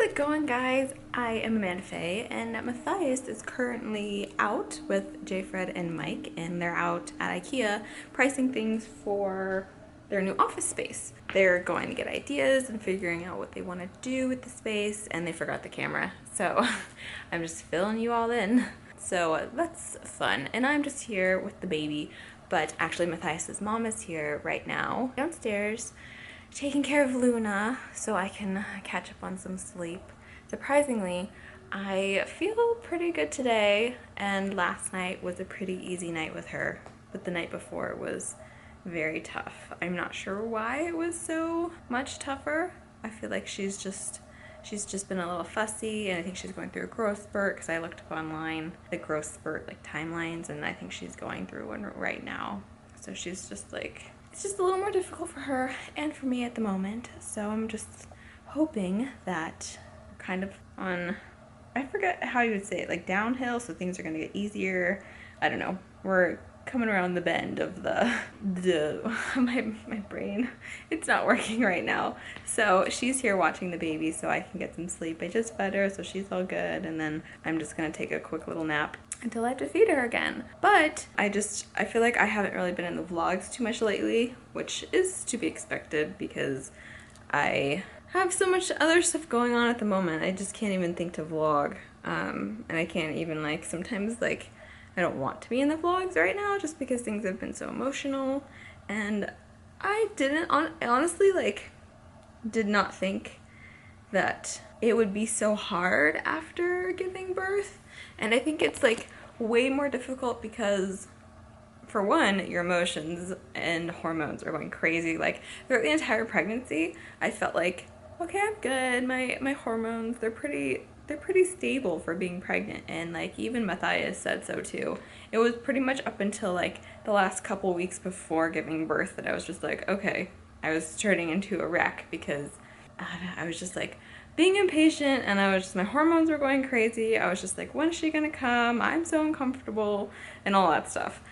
How's it going, guys? I am Amanda Faye, and Matthias is currently out with J. Fred and Mike, and they're out at IKEA pricing things for their new office space. They're going to get ideas and figuring out what they want to do with the space, and they forgot the camera, so I'm just filling you all in. So that's fun, and I'm just here with the baby, but actually Matthias's mom is here right now downstairs taking care of Luna so I can catch up on some sleep. Surprisingly, I feel pretty good today, and last night was a pretty easy night with her, but the night before was very tough. I'm not sure why it was so much tougher. I feel like she's just been a little fussy, and I think she's going through a growth spurt because I looked up online the growth spurt like timelines, and I think she's going through one right now. So she's just like, it's just a little more difficult for her and for me at the moment. So I'm just hoping that we're kind of on, I forget how you would say it, like downhill, so things are gonna get easier. I don't know. We're coming around the bend of my brain. It's not working right now. So she's here watching the baby so I can get some sleep. I just fed her, so she's all good, and then I'm just gonna take a quick little nap until I have to feed her again. But I feel like I haven't really been in the vlogs too much lately, which is to be expected because I have so much other stuff going on at the moment. I just can't even think to vlog. And I can't even, like, sometimes, like, I don't want to be in the vlogs right now just because things have been so emotional. And I honestly, like, did not think that it would be so hard after giving birth. And I think it's like way more difficult because, for one, your emotions and hormones are going crazy. Like throughout the entire pregnancy, I felt like, okay, I'm good. My hormones, they're pretty stable for being pregnant, and like even Matthias said so too. It was pretty much up until like the last couple weeks before giving birth that I was just like, okay, I was turning into a wreck because I was just like being impatient, and my hormones were going crazy. I was just like, when is she gonna come? I'm so uncomfortable, and all that stuff.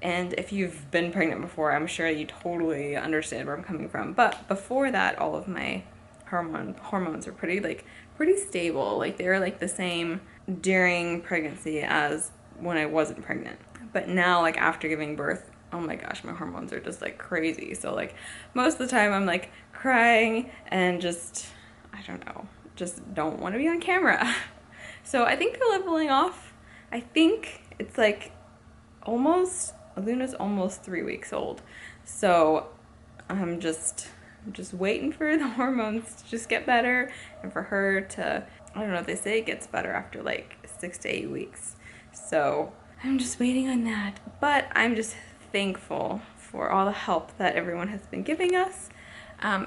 And if you've been pregnant before, I'm sure you totally understand where I'm coming from. But before that, all of my hormones were pretty stable. Like they were like the same during pregnancy as when I wasn't pregnant. But now, like after giving birth, oh my gosh, my hormones are just like crazy. So like most of the time I'm like crying and just, I don't know, just don't want to be on camera. So I think they're leveling off. I think it's like Luna's almost 3 weeks old. So I'm just waiting for the hormones to just get better and for her to, I don't know, they say it gets better after like 6 to 8 weeks. So I'm just waiting on that. But I'm just thankful for all the help that everyone has been giving us.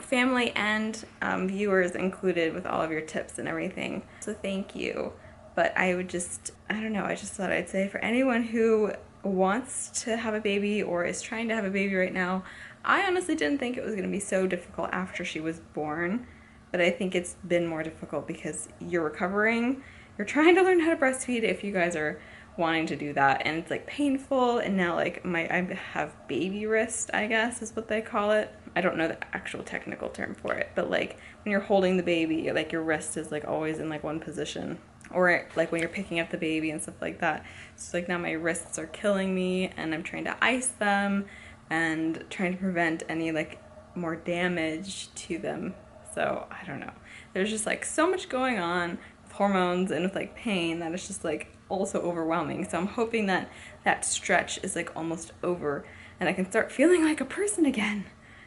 Family and viewers included, with all of your tips and everything. So thank you. But I don't know, I just thought I'd say for anyone who wants to have a baby or is trying to have a baby right now, I honestly didn't think it was going to be so difficult after she was born, but I think it's been more difficult because you're recovering, you're trying to learn how to breastfeed if you guys are wanting to do that, and it's like painful, and now like I have baby wrist, I guess is what they call it. I don't know the actual technical term for it, but like when you're holding the baby, like your wrist is like always in like one position, or like when you're picking up the baby and stuff like that. So like now my wrists are killing me, and I'm trying to ice them and trying to prevent any like more damage to them. So I don't know, there's just like so much going on with hormones and with like pain that it's just like also overwhelming. So I'm hoping that that stretch is like almost over and I can start feeling like a person again.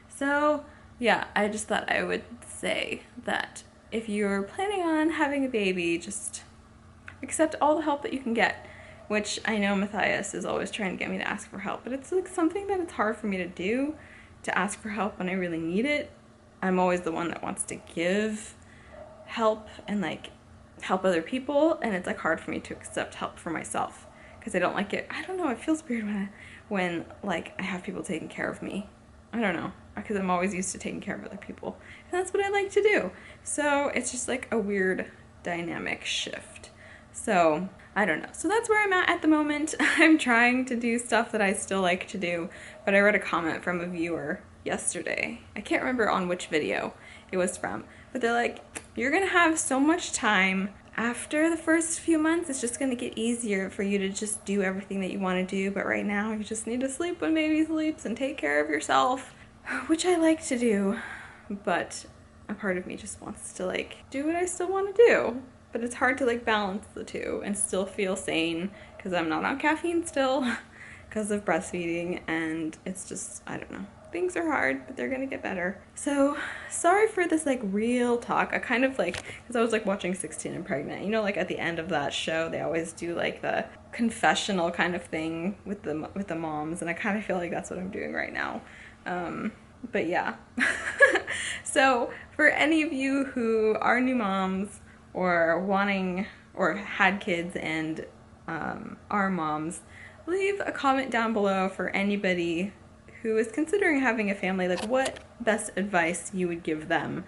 So yeah, I just thought I would say that if you're planning on having a baby, just accept all the help that you can get, which I know Matthias is always trying to get me to ask for help, but it's like something that it's hard for me to do, to ask for help when I really need it. I'm always the one that wants to give help and like help other people, and it's like hard for me to accept help for myself because I don't like it. I don't know, it feels weird when like I have people taking care of me. I don't know, because I'm always used to taking care of other people, and that's what I like to do. So it's just like a weird dynamic shift. So I don't know. So that's where I'm at the moment. I'm trying to do stuff that I still like to do, but I read a comment from a viewer yesterday. I can't remember on which video it was from, but they're like, you're gonna have so much time. After the first few months, it's just gonna get easier for you to just do everything that you wanna do, but right now you just need to sleep when baby sleeps and take care of yourself, which I like to do, but a part of me just wants to like do what I still wanna do. But it's hard to like balance the two and still feel sane because I'm not on caffeine still because of breastfeeding, and it's just, I don't know. Things are hard, but they're gonna get better. So sorry for this like real talk. I kind of like, because I was like watching 16 and Pregnant, you know, like at the end of that show they always do like the confessional kind of thing with the moms, and I kind of feel like that's what I'm doing right now. But yeah. So for any of you who are new moms or wanting or had kids and are moms, leave a comment down below for anybody who is considering having a family, like what best advice you would give them,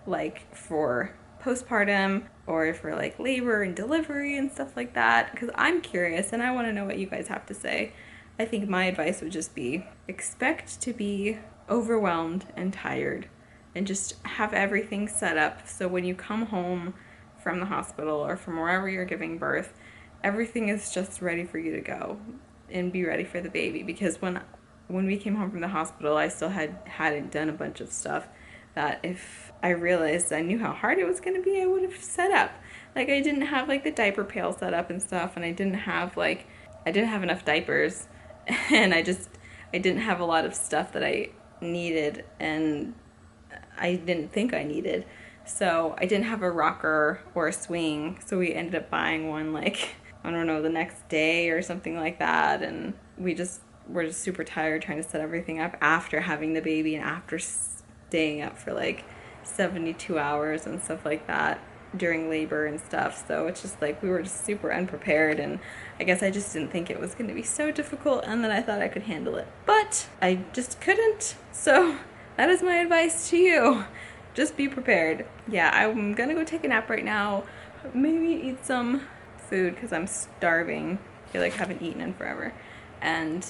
like for postpartum or for like labor and delivery and stuff like that, because I'm curious and I want to know what you guys have to say. I think my advice would just be expect to be overwhelmed and tired and just have everything set up so when you come home from the hospital or from wherever you're giving birth, everything is just ready for you to go and be ready for the baby. Because when we came home from the hospital, I still hadn't done a bunch of stuff that if I realized I knew how hard it was going to be, I would have set up. Like I didn't have like the diaper pail set up and stuff, and I didn't have enough diapers, and I didn't have a lot of stuff that I needed and I didn't think I needed. So I didn't have a rocker or a swing, so we ended up buying one like, I don't know, the next day or something like that, and we're just super tired trying to set everything up after having the baby and after staying up for like 72 hours and stuff like that during labor and stuff. So it's just like we were just super unprepared, and I guess I just didn't think it was going to be so difficult, and then I thought I could handle it, but I just couldn't. So that is my advice to you. Just be prepared. Yeah, I'm gonna go take a nap right now, maybe eat some food because I'm starving. I feel like I haven't eaten in forever, and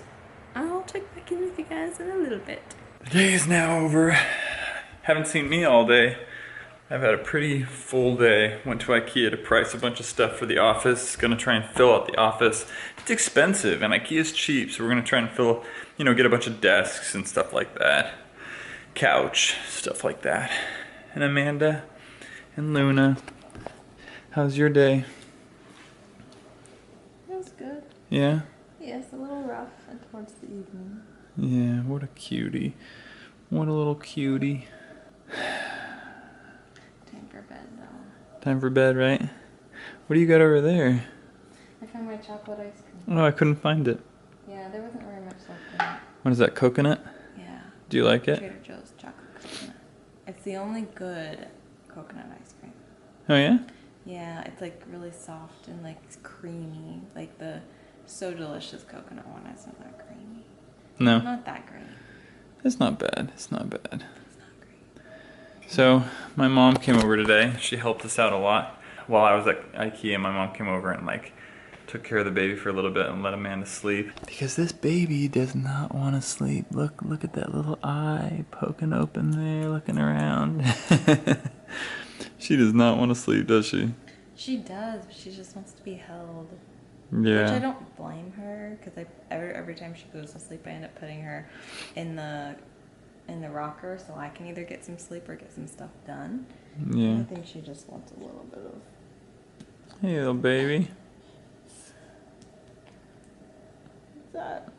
I'll check back in with you guys in a little bit. The day is now over. Haven't seen me all day. I've had a pretty full day. Went to IKEA to price a bunch of stuff for the office. Gonna try and fill out the office. It's expensive and IKEA's cheap, so we're gonna try and fill, get a bunch of desks and stuff like that. Couch, stuff like that. And Amanda and Luna, how's your day? It was good. Yeah? Yes, a little rough towards the evening. Yeah, what a cutie. What a little cutie. Time for bed though. Time for bed, right? What do you got over there? I found my chocolate ice cream. Oh, I couldn't find it. Yeah, there wasn't very much left in it. What is that, coconut? Yeah. Do you like it? Trader Joe's chocolate coconut. It's the only good coconut ice cream. Oh yeah? Yeah, it's like really soft and like creamy. Like the So Delicious coconut one is not that creamy. No. Not that great. It's not bad. It's not bad. It's not great. So, my mom came over today. She helped us out a lot. While I was at IKEA, my mom came over and took care of the baby for a little bit and let Amanda sleep. Because this baby does not want to sleep. Look at that little eye poking open there, looking around. She does not want to sleep, does she? She does, but she just wants to be held. Yeah. Which I don't blame her, because every time she goes to sleep, I end up putting her in the rocker, so I can either get some sleep or get some stuff done. Yeah. And I think she just wants a little bit of... Hey, little baby. What's that?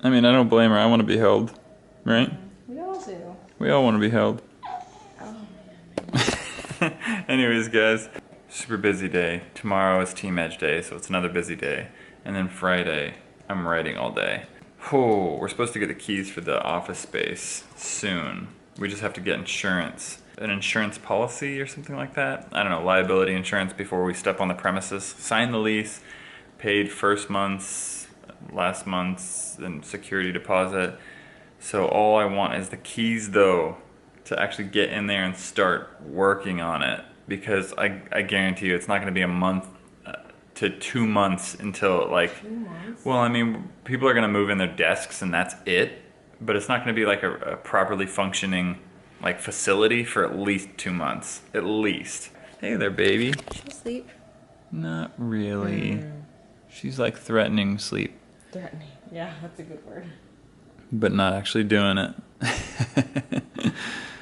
I mean, I don't blame her. I want to be held, right? We all do. We all want to be held. Oh, man. Anyways, guys, super busy day. Tomorrow is Team Edge Day, so it's another busy day. And then Friday, I'm writing all day. Oh, we're supposed to get the keys for the office space soon. We just have to get insurance. An insurance policy or something like that. I don't know, liability insurance before we step on the premises. Sign the lease, paid first month's, last month's, and security deposit. So all I want is the keys though, to actually get in there and start working on it. Because I guarantee you it's not gonna be a month to 2 months until 2 months? well, I mean, people are gonna move in their desks and that's it but it's not going to be like a properly functioning like facility for at least 2 months, at least. Hey there, baby. She'll sleep. Not really. She's like threatening sleep. Threatening. Yeah, that's a good word. But not actually doing it.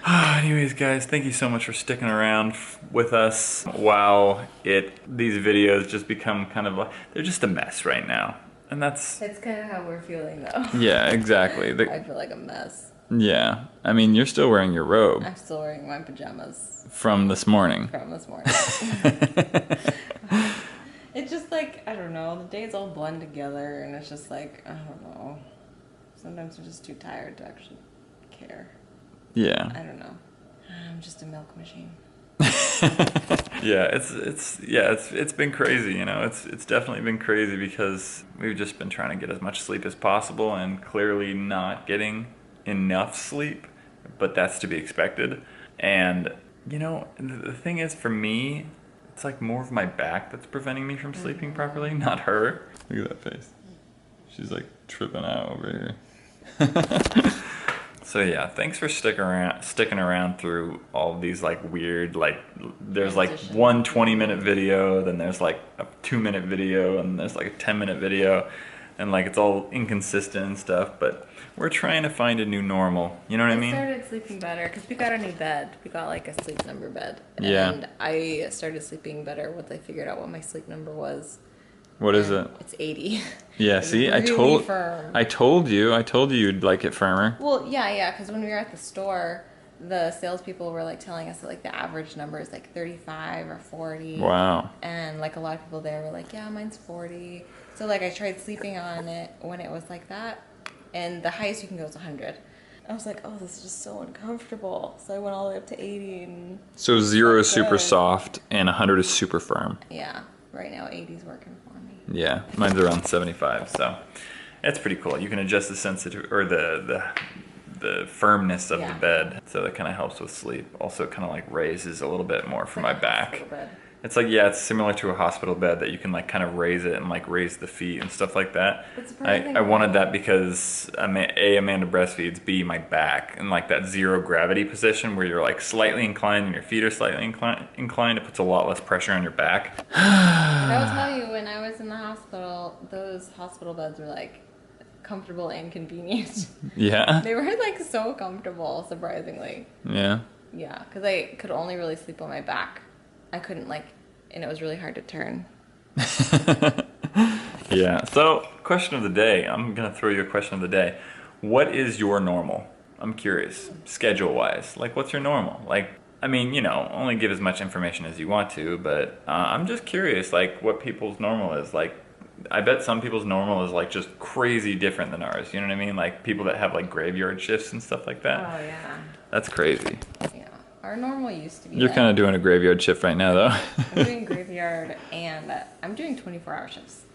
Anyways, guys, thank you so much for sticking around with us while these videos just become kind of like, they're just a mess right now. And that's kind of how we're feeling though. Yeah, exactly. I feel like a mess. Yeah. I mean, you're still wearing your robe. I'm still wearing my pajamas. From this morning. It's just like, I don't know, the days all blend together and it's just like, I don't know. Sometimes I'm just too tired to actually care. Yeah. I don't know. I'm just a milk machine. Yeah, it's been crazy, you know. It's definitely been crazy because we've just been trying to get as much sleep as possible and clearly not getting enough sleep, but that's to be expected. And you know, the thing is, for me, it's like more of my back that's preventing me from sleeping properly, not her. Look at that face. She's like tripping out over here. So yeah, thanks for sticking around through all of these like weird, like there's like one 20-minute video, then there's like a 2-minute video, and there's like a 10-minute video, and like it's all inconsistent and stuff, but we're trying to find a new normal, you know what I mean? I started sleeping better because we got a new bed. We got like a sleep number bed. Yeah. And I started sleeping better once I figured out what my sleep number was. What is it? It's 80. Yeah, It's see, really firm. I told you you'd like it firmer. Well, yeah, because when we were at the store, the salespeople were like telling us that like the average number is like 35 or 40. Wow. And like a lot of people there were like, yeah, mine's 40. So like I tried sleeping on it when it was like that, and the highest you can go is 100. I was like, oh, this is just so uncomfortable. So I went all the way up to 80 and... So 0 is super soft and 100 is super firm. Yeah, right now 80 is working for me. Yeah, mine's around 75, so it's pretty cool. You can adjust the sensitivity or the firmness of the bed, so that kind of helps with sleep. Also, kind of like raises a little bit more for my back. It's like, yeah, it's similar to a hospital bed that you can like kind of raise it and like raise the feet and stuff like that. I wanted that because A, Amanda breastfeeds, B, my back, and like that 0 gravity position where you're like slightly inclined and your feet are slightly inclined, it puts a lot less pressure on your back. But I will tell you, when I was in the hospital, those hospital beds were like comfortable and convenient. Yeah? They were like so comfortable, surprisingly. Yeah? Yeah, because I could only really sleep on my back. I couldn't like, and it was really hard to turn. Yeah, so question of the day. I'm going to throw you a question of the day. What is your normal? I'm curious, schedule-wise. Like, what's your normal? Like, I mean, you know, only give as much information as you want to, but I'm just curious, like, what people's normal is. Like, I bet some people's normal is, like, just crazy different than ours. You know what I mean? Like, people that have, like, graveyard shifts and stuff like that. Oh, yeah. That's crazy. Yeah. Our normal used to be You're kind of doing a graveyard shift right now, though. I'm doing graveyard and I'm doing 24-hour shifts.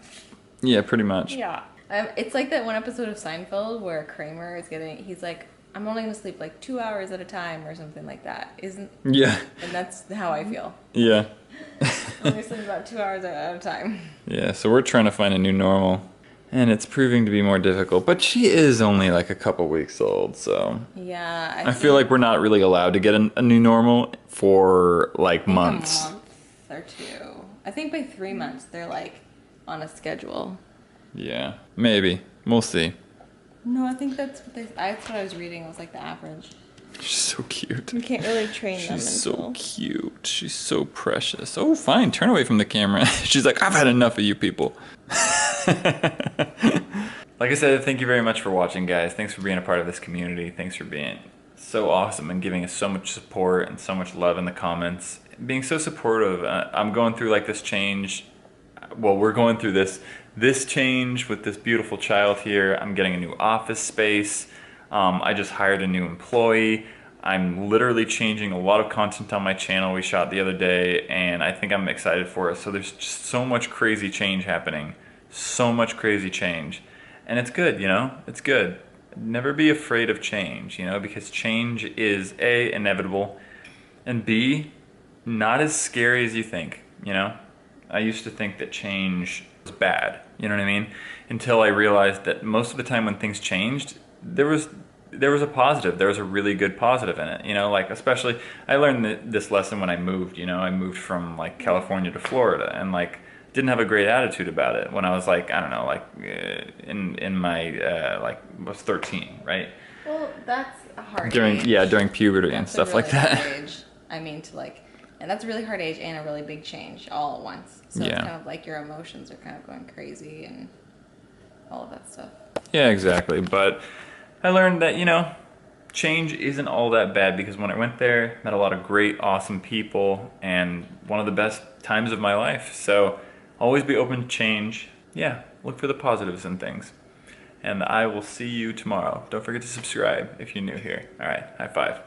Yeah, pretty much. Yeah. It's like that one episode of Seinfeld where Kramer is he's like, I'm only going to sleep like 2 hours at a time or something like that. Yeah. And that's how I feel. Yeah. I'm going to sleep about 2 hours at a time. Yeah, so we're trying to find a new normal. And it's proving to be more difficult. But she is only like a couple weeks old, so... Yeah. I feel like we're not really allowed to get a new normal for like months. A month or 2. I think by 3 months they're like on a schedule. Yeah, maybe. We'll see. No, I think that's what I was reading. It was like the average. She's so cute. You can't really train them. She's so cute. She's so precious. Oh, fine. Turn away from the camera. She's like, I've had enough of you people. Like I said, thank you very much for watching, guys. Thanks for being a part of this community. Thanks for being so awesome and giving us so much support and so much love in the comments. Being so supportive. I'm going through like this change. Well, we're going through this change with this beautiful child here. I'm getting a new office space. I just hired a new employee. I'm literally changing a lot of content on my channel we shot the other day, and I think I'm excited for it. So there's just so much crazy change happening. So much crazy change. And it's good, you know? It's good. Never be afraid of change, you know, because change is A, inevitable, and B, not as scary as you think, you know? I used to think that change was bad, you know what I mean? Until I realized that most of the time when things changed, there was there was a positive. There was a really good positive in it. You know, like especially I learned this lesson when I moved. You know, I moved from like California to Florida, and like didn't have a great attitude about it when I was like, I don't know, like in my like was 13, right? Well, that's a hard During age. during puberty and That's a stuff really like that. hard age. I mean, and that's a really hard age and a really big change all at once. So Yeah. it's kind of like your emotions are kind of going crazy and all of that stuff. Yeah, exactly. But I learned that, you know, change isn't all that bad because when I went there, met a lot of great, awesome people and one of the best times of my life. So always be open to change. Yeah, look for the positives in things. And I will see you tomorrow. Don't forget to subscribe if you're new here. All right, high five.